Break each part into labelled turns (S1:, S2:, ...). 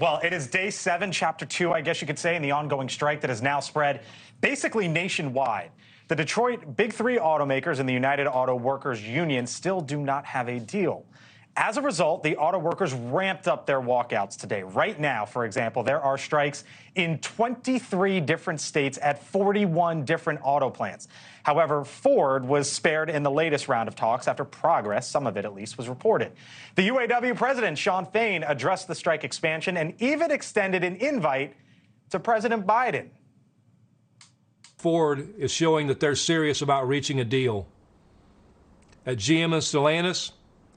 S1: right. Well, it is day 7, chapter 2, I guess you could say, in the ongoing strike that has now spread basically nationwide. The Detroit Big Three automakers and the United Auto Workers Union still do not have a deal. As a result, the auto workers ramped up their walkouts today. Right now, for example, there are strikes in 23 different states at 41 different auto plants. However, Ford was spared in the latest round of talks after progress, some of it at least, was reported. The UAW President Shawn Fain addressed the strike expansion and even extended an invite to President Biden.
S2: Ford is showing that they're serious about reaching a deal. At GM and Stellantis,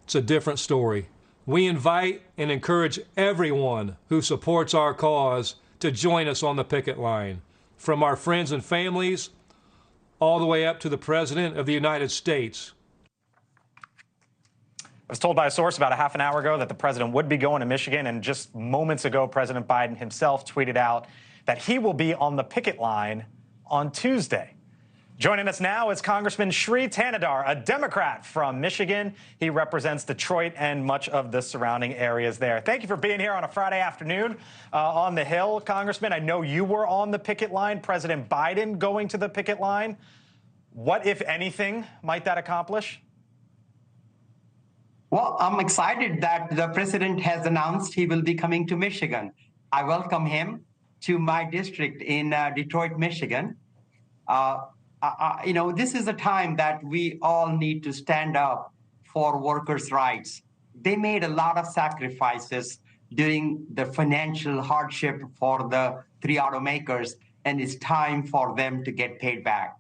S2: it's a different story. We invite and encourage everyone who supports our cause to join us on the picket line, from our friends and families all the way up to the President of the United States.
S1: I was told by a source about a half an hour ago that the president would be going to Michigan, and just moments ago, President Biden himself tweeted out that he will be on the picket line on Tuesday. Joining us now is Congressman Shri Thanedar, a Democrat from Michigan. He represents Detroit and much of the surrounding areas there. Thank you for being here on a Friday afternoon on the Hill, Congressman. I know you were on the picket line, President Biden going to the picket line. What, if anything, might that accomplish?
S3: Well, I'm excited that the president has announced he will be coming to Michigan. I welcome him to my district in Detroit, Michigan. This is a time that we all need to stand up for workers' rights. They made a lot of sacrifices during the financial hardship for the three automakers, and it's time for them to get paid back.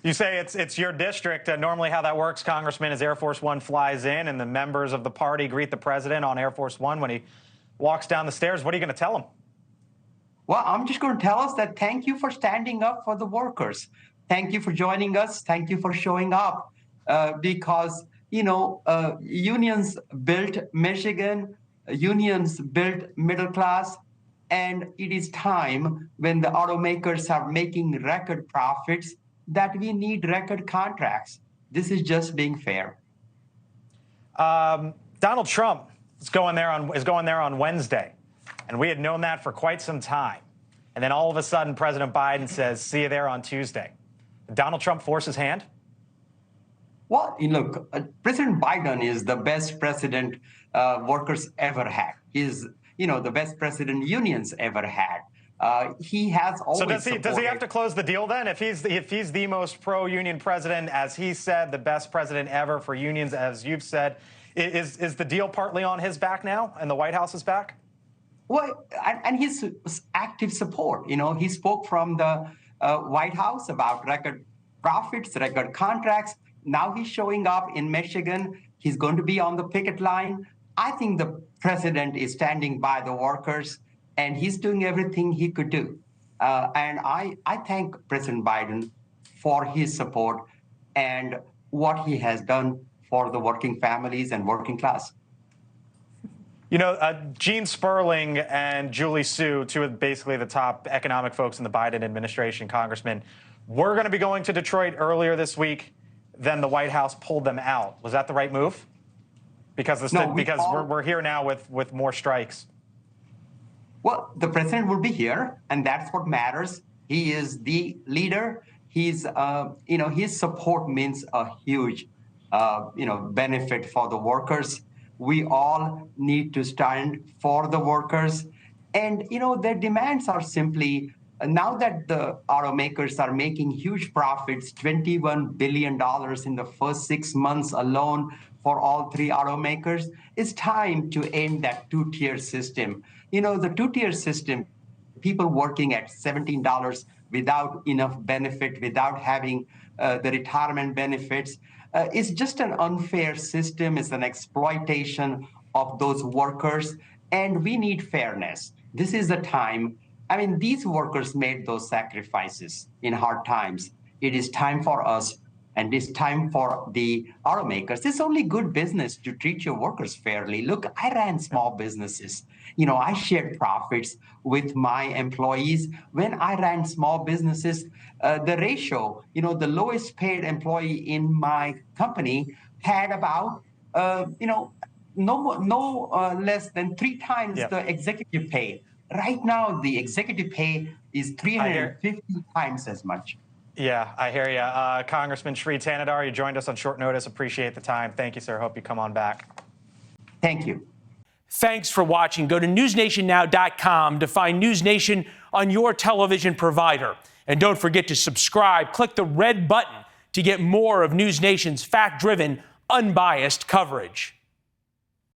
S1: You say it's your district. Normally how that works, Congressman, is Air Force One flies in and the members of the party greet the president on Air Force One when he walks down the stairs. What are you going to tell him?
S3: Well, I'm just going to tell us that thank you for standing up for the workers. Thank you for joining us. Thank you for showing up because, unions built Michigan, unions built middle class, and it is time when the automakers are making record profits that we need record contracts. This is just being fair.
S1: Donald Trump is going there on Wednesday. And we had known that for quite some time. And then all of a sudden, President Biden says, see you there on Tuesday. Did Donald Trump force his hand?
S3: Well, look, President Biden is the best president workers ever had. He's, the best president unions ever had. He has always
S1: So does he have to close the deal then? If he's the most pro-union president, as he said, the best president ever for unions, as you've said, is the deal partly on his back now and the White House's back?
S3: Well, and his active support. He spoke from the White House about record profits, record contracts. Now he's showing up in Michigan. He's going to be on the picket line. I think the president is standing by the workers, and he's doing everything he could do. And I thank President Biden for his support and what he has done for the working families and working class.
S1: Gene Sperling and Julie Su, two of basically the top economic folks in the Biden administration, Congressman, were going to be going to Detroit earlier this week. Then the White House pulled them out. Was that the right move? Because we're here now with more strikes.
S3: Well, the president will be here, and that's what matters. He is the leader. He's, his support means a huge, benefit for the workers. We all need to stand for the workers. And, their demands are simply, now that the automakers are making huge profits, $21 billion in the first 6 months alone for all three automakers, it's time to end that two-tier system. The two-tier system, people working at $17 without enough benefit, without having the retirement benefits, it's just an unfair system. It's an exploitation of those workers, and we need fairness. This is the time. These workers made those sacrifices in hard times. It is time for us, and it's time for the automakers. It's only good business to treat your workers fairly. Look, I ran small businesses. I shared profits with my employees. When I ran small businesses, the ratio, the lowest paid employee in my company had about, no less than 3 times
S1: Yep.
S3: the executive pay. Right now, the executive pay is 350 times as much.
S1: Yeah, I hear you. Congressman Shri Thanedar, you joined us on short notice. Appreciate the time. Thank you, sir. Hope you come on back.
S3: Thank you.
S4: Thanks for watching. Go to newsnationnow.com to find NewsNation on your television provider. And don't forget to subscribe. Click the red button to get more of NewsNation's fact-driven, unbiased coverage.